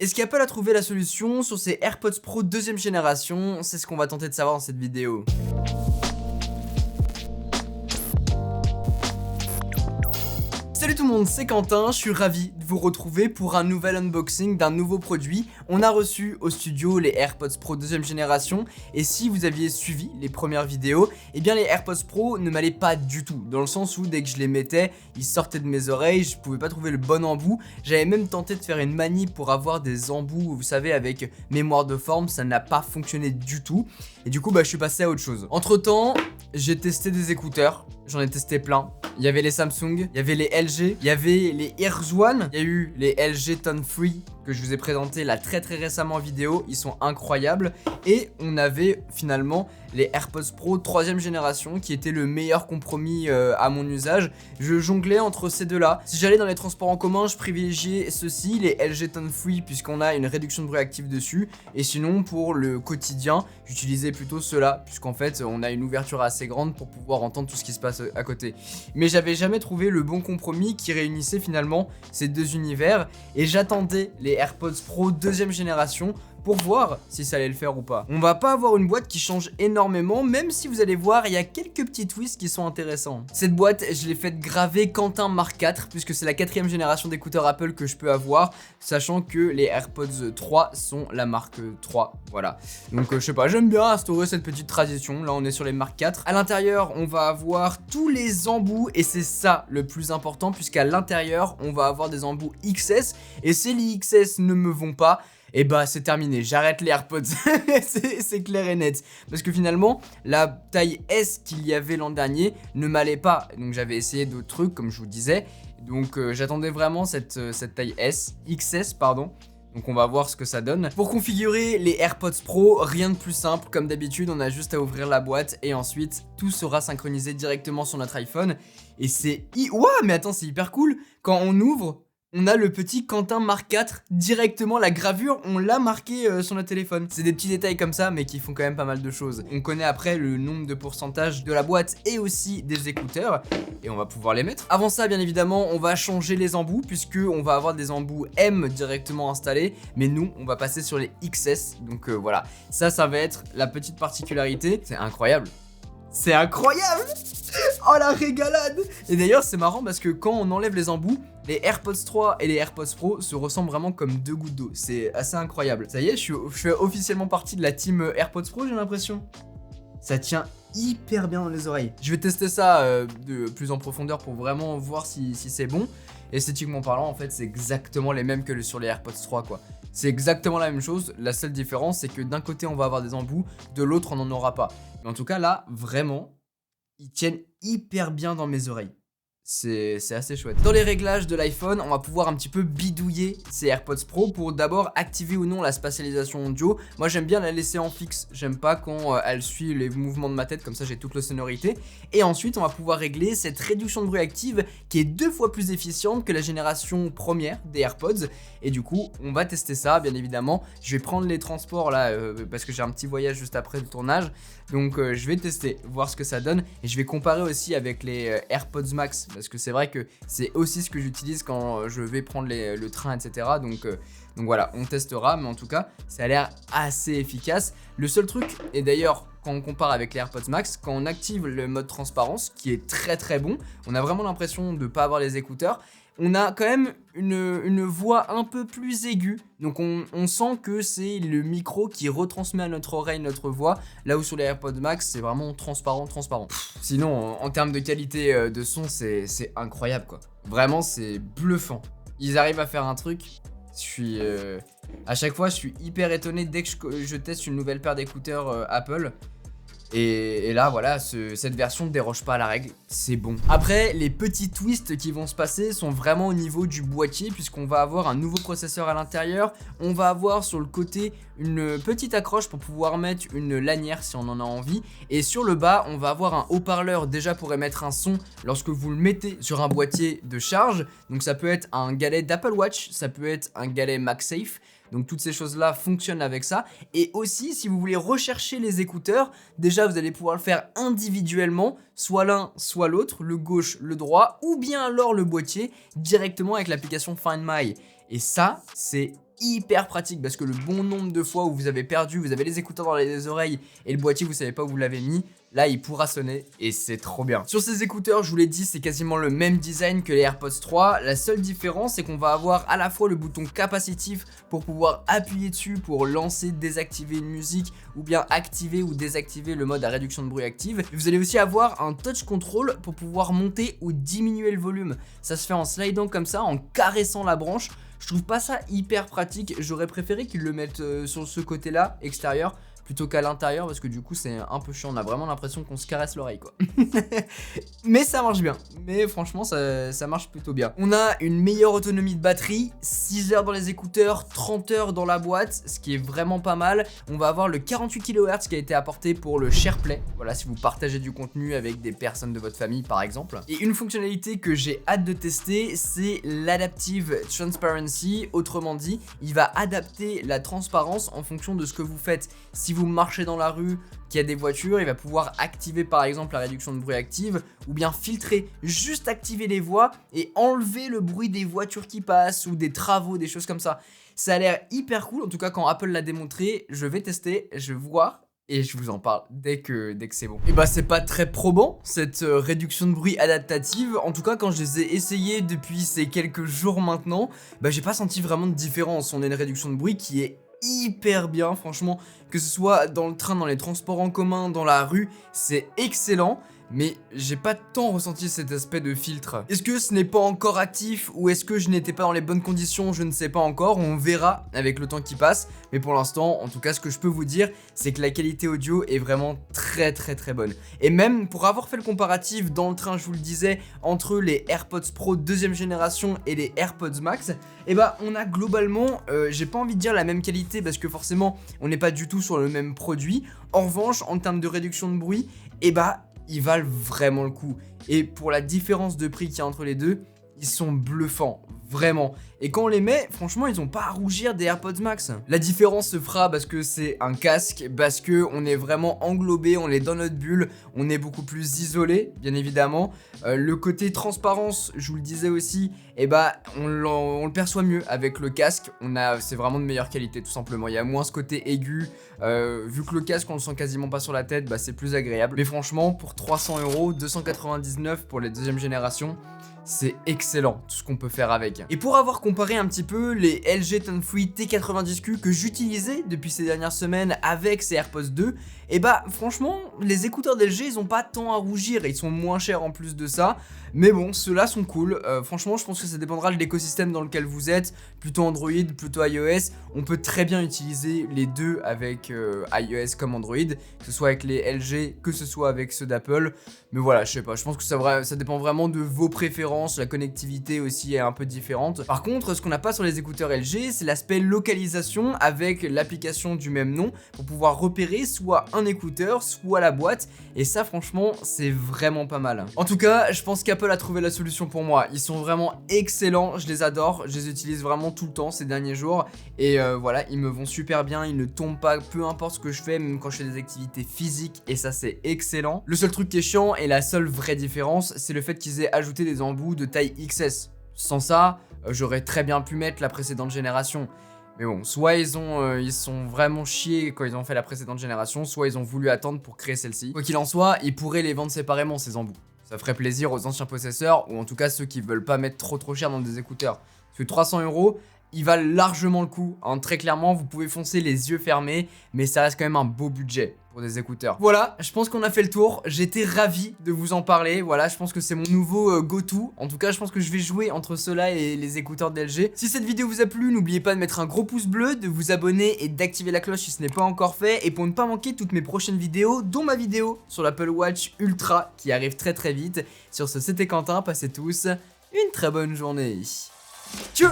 Est-ce qu'Apple a trouvé la solution sur ses AirPods Pro deuxième génération? C'est ce qu'on va tenter de savoir dans cette vidéo. Salut tout le monde, c'est Quentin, je suis ravi de vous retrouver pour un nouvel unboxing d'un nouveau produit. On a reçu au studio les AirPods Pro deuxième génération et si vous aviez suivi les premières vidéos, eh bien les AirPods Pro ne m'allaient pas du tout, dans le sens où dès que je les mettais, ils sortaient de mes oreilles, je pouvais pas trouver le bon embout. J'avais même tenté de faire une manip pour avoir des embouts, vous savez, avec mémoire de forme, ça n'a pas fonctionné du tout. Et du coup, je suis passé à autre chose. Entre temps, j'ai testé des écouteurs, j'en ai testé plein. Il y avait les Samsung, il y avait les LG, il y avait les Ears One, il y a eu les LG Tone Free que je vous ai présenté là très récemment en vidéo, ils sont incroyables. Et on avait finalement les AirPods Pro 3ème génération qui était le meilleur compromis à mon usage. Je jonglais entre ces deux là. Si j'allais dans les transports en commun, je privilégiais ceux-ci, les LG Tone Free, puisqu'on a une réduction de bruit active dessus. Et sinon pour le quotidien, j'utilisais plutôt ceux-là, puisqu'en fait on a une ouverture assez grande pour pouvoir entendre tout ce qui se passe à côté. Mais j'avais jamais trouvé le bon compromis qui réunissait finalement ces deux univers. Et j'attendais les AirPods Pro 2ème génération pour voir si ça allait le faire ou pas. On va pas avoir une boîte qui change énormément, même si vous allez voir, il y a quelques petits twists qui sont intéressants. Cette boîte, je l'ai faite graver Quentin Mark IV, puisque c'est la 4ème génération d'écouteurs Apple que je peux avoir, sachant que les AirPods 3 sont la marque 3, voilà. Donc je sais pas, j'aime bien instaurer cette petite tradition, là on est sur les Mark IV. À l'intérieur, on va avoir tous les embouts, et c'est ça le plus important, puisqu'à l'intérieur, on va avoir des embouts XS, et si les XS ne me vont pas, et c'est terminé, j'arrête les AirPods, c'est clair et net. Parce que finalement, la taille S qu'il y avait l'an dernier ne m'allait pas. Donc j'avais essayé d'autres trucs, comme je vous disais. Donc j'attendais vraiment cette taille S, XS pardon. Donc on va voir ce que ça donne. Pour configurer les AirPods Pro, rien de plus simple. Comme d'habitude, on a juste à ouvrir la boîte et ensuite tout sera synchronisé directement sur notre iPhone. Et c'est... Ouah, mais attends, c'est hyper cool. Quand on ouvre... on a le petit Quentin Mark IV, directement la gravure, on l'a marqué sur notre téléphone. C'est des petits détails comme ça, mais qui font quand même pas mal de choses. On connaît après le nombre de pourcentage de la boîte et aussi des écouteurs, et on va pouvoir les mettre. Avant ça, bien évidemment, on va changer les embouts, puisque on va avoir des embouts M directement installés, mais nous, on va passer sur les XS, donc voilà. Ça va être la petite particularité. C'est incroyable. C'est incroyable! Oh la régalade! Et d'ailleurs c'est marrant parce que quand on enlève les embouts, les AirPods 3 et les AirPods Pro se ressemblent vraiment comme deux gouttes d'eau. C'est assez incroyable. Ça y est, je fais officiellement partie de la team AirPods Pro, j'ai l'impression. Ça tient hyper bien dans les oreilles. Je vais tester ça de plus en profondeur pour vraiment voir si c'est bon. Esthétiquement parlant, en fait, c'est exactement les mêmes que sur les AirPods 3, quoi. C'est exactement la même chose. La seule différence, c'est que d'un côté, on va avoir des embouts, de l'autre, on n'en aura pas. Mais en tout cas, là, vraiment, ils tiennent hyper bien dans mes oreilles. C'est assez chouette. Dans les réglages de l'iPhone, on va pouvoir un petit peu bidouiller ces AirPods Pro pour d'abord activer ou non la spatialisation audio. Moi j'aime bien la laisser en fixe, j'aime pas quand elle suit les mouvements de ma tête, comme ça j'ai toute la sonorité. Et ensuite on va pouvoir régler cette réduction de bruit active qui est 2 fois plus efficiente que la génération première des AirPods. Et du coup on va tester ça bien évidemment. Je vais prendre les transports là parce que j'ai un petit voyage juste après le tournage. Donc je vais tester, voir ce que ça donne. Et je vais comparer aussi avec les AirPods Max, parce que c'est vrai que c'est aussi ce que j'utilise quand je vais prendre le train, etc. Donc voilà, on testera, mais en tout cas, ça a l'air assez efficace. Le seul truc, et d'ailleurs, quand on compare avec les AirPods Max, quand on active le mode transparence, qui est très bon, on a vraiment l'impression de ne pas avoir les écouteurs. On a quand même une voix un peu plus aiguë, donc on sent que c'est le micro qui retransmet à notre oreille notre voix, là où sur les AirPods Max c'est vraiment transparent. Sinon en termes de qualité de son c'est incroyable quoi, vraiment c'est bluffant. Ils arrivent à faire un truc, à chaque fois je suis hyper étonné dès que je teste une nouvelle paire d'écouteurs Apple. Et là voilà, cette version ne déroge pas à la règle, c'est bon. Après, les petits twists qui vont se passer sont vraiment au niveau du boîtier, puisqu'on va avoir un nouveau processeur à l'intérieur. On va avoir sur le côté une petite accroche pour pouvoir mettre une lanière si on en a envie. Et sur le bas, on va avoir un haut-parleur déjà pour émettre un son lorsque vous le mettez sur un boîtier de charge. Donc ça peut être un galet d'Apple Watch, ça peut être un galet MagSafe. Donc toutes ces choses-là fonctionnent avec ça. Et aussi, si vous voulez rechercher les écouteurs, déjà vous allez pouvoir le faire individuellement, soit l'un, soit l'autre, le gauche, le droit, ou bien alors le boîtier, directement avec l'application Find My. Et ça, c'est hyper pratique parce que le bon nombre de fois où vous avez les écouteurs dans les oreilles et le boîtier vous savez pas où vous l'avez mis, là il pourra sonner et c'est trop bien. Sur ces écouteurs, je vous l'ai dit, c'est quasiment le même design que les AirPods 3. La seule différence c'est qu'on va avoir à la fois le bouton capacitif pour pouvoir appuyer dessus pour lancer, désactiver une musique ou bien activer ou désactiver le mode à réduction de bruit active. Vous allez aussi avoir un touch control pour pouvoir monter ou diminuer le volume. Ça se fait en slidant comme ça, en caressant la branche. Je trouve pas ça hyper pratique, j'aurais préféré qu'ils le mettent sur ce côté là, extérieur, plutôt qu'à l'intérieur parce que du coup c'est un peu chiant, on a vraiment l'impression qu'on se caresse l'oreille quoi. Mais ça marche bien, mais franchement ça marche plutôt bien. On a une meilleure autonomie de batterie, 6 heures dans les écouteurs, 30 heures dans la boîte, ce qui est vraiment pas mal. On va avoir le 48 kHz qui a été apporté pour le SharePlay, voilà si vous partagez du contenu avec des personnes de votre famille par exemple. Et une fonctionnalité que j'ai hâte de tester, c'est l'Adaptive Transparency, autrement dit, il va adapter la transparence en fonction de ce que vous faites. Si vous marchez dans la rue, qu'il y a des voitures, il va pouvoir activer par exemple la réduction de bruit active ou bien filtrer, juste activer les voix et enlever le bruit des voitures qui passent ou des travaux, des choses comme ça. Ça a l'air hyper cool, en tout cas quand Apple l'a démontré, je vais tester, je vais voir et je vous en parle dès que c'est bon. Et bah c'est pas très probant cette réduction de bruit adaptative, en tout cas quand je les ai essayés depuis ces quelques jours maintenant, bah j'ai pas senti vraiment de différence. On a une réduction de bruit qui est hyper bien, franchement, que ce soit dans le train, dans les transports en commun, dans la rue, c'est excellent. Mais j'ai pas tant ressenti cet aspect de filtre. Est-ce que ce n'est pas encore actif ou est-ce que je n'étais pas dans les bonnes conditions? Je ne sais pas encore, on verra avec le temps qui passe. Mais pour l'instant, en tout cas, ce que je peux vous dire, c'est que la qualité audio est vraiment très bonne. Et même pour avoir fait le comparatif dans le train, je vous le disais, entre les AirPods Pro 2ème génération et les AirPods Max, et bah on a globalement, j'ai pas envie de dire la même qualité parce que forcément, on n'est pas du tout sur le même produit. En revanche, en termes de réduction de bruit, et bah ils valent vraiment le coup. Et pour la différence de prix qu'il y a entre les deux, ils sont bluffants, vraiment. Et quand on les met, franchement, ils ont pas à rougir des AirPods Max. La différence se fera parce que c'est un casque, parce que on est vraiment englobé, on est dans notre bulle, on est beaucoup plus isolé, bien évidemment. Le côté transparence, je vous le disais aussi, et bah on le perçoit mieux avec le casque. C'est vraiment de meilleure qualité, tout simplement. Il y a moins ce côté aigu. Vu que le casque, on le sent quasiment pas sur la tête, bah c'est plus agréable. Mais franchement, pour 300 €, 299 pour les 2ème génération. C'est excellent tout ce qu'on peut faire avec. Et pour avoir comparé un petit peu les LG Tone Free T90Q que j'utilisais depuis ces dernières semaines avec ces AirPods 2, et bah franchement les écouteurs d'LG ils ont pas tant à rougir, ils sont moins chers en plus de ça. Mais bon, ceux-là sont cool, franchement je pense que ça dépendra de l'écosystème dans lequel vous êtes, plutôt Android, plutôt iOS. On peut très bien utiliser les deux avec iOS comme Android, que ce soit avec les LG, que ce soit avec ceux d'Apple. Mais voilà, je sais pas, je pense que ça dépend vraiment de vos préférences, la connectivité aussi est un peu différente. Par contre, ce qu'on n'a pas sur les écouteurs LG, c'est l'aspect localisation avec l'application du même nom pour pouvoir repérer soit un écouteur, soit la boîte. Et ça franchement, c'est vraiment pas mal. En tout cas, je pense qu'Apple a trouvé la solution pour moi. Ils sont vraiment excellents, je les adore, je les utilise vraiment tout le temps ces derniers jours. Et voilà, ils me vont super bien, ils ne tombent pas, peu importe ce que je fais, même quand je fais des activités physiques. Et ça, c'est excellent. Le seul truc qui est chiant et la seule vraie différence, c'est le fait qu'ils aient ajouté des embouts de taille XS. Sans ça, j'aurais très bien pu mettre la précédente génération. Mais bon, soit ils sont vraiment chiés quand ils ont fait la précédente génération, soit ils ont voulu attendre pour créer celle-ci. Quoi qu'il en soit, ils pourraient les vendre séparément ces embouts. Ça ferait plaisir aux anciens possesseurs, ou en tout cas ceux qui veulent pas mettre trop cher dans des écouteurs. Parce que 300 €, ils valent largement le coup, hein. Très clairement, vous pouvez foncer les yeux fermés, mais ça reste quand même un beau budget pour des écouteurs. Voilà, je pense qu'on a fait le tour, j'étais ravi de vous en parler, voilà, je pense que c'est mon nouveau go-to. En tout cas, je pense que je vais jouer entre ceux-là et les écouteurs d'LG. Si cette vidéo vous a plu, n'oubliez pas de mettre un gros pouce bleu, de vous abonner et d'activer la cloche si ce n'est pas encore fait. Et pour ne pas manquer toutes mes prochaines vidéos, dont ma vidéo sur l'Apple Watch Ultra qui arrive très vite. Sur ce, c'était Quentin, passez tous une très bonne journée. Tchau!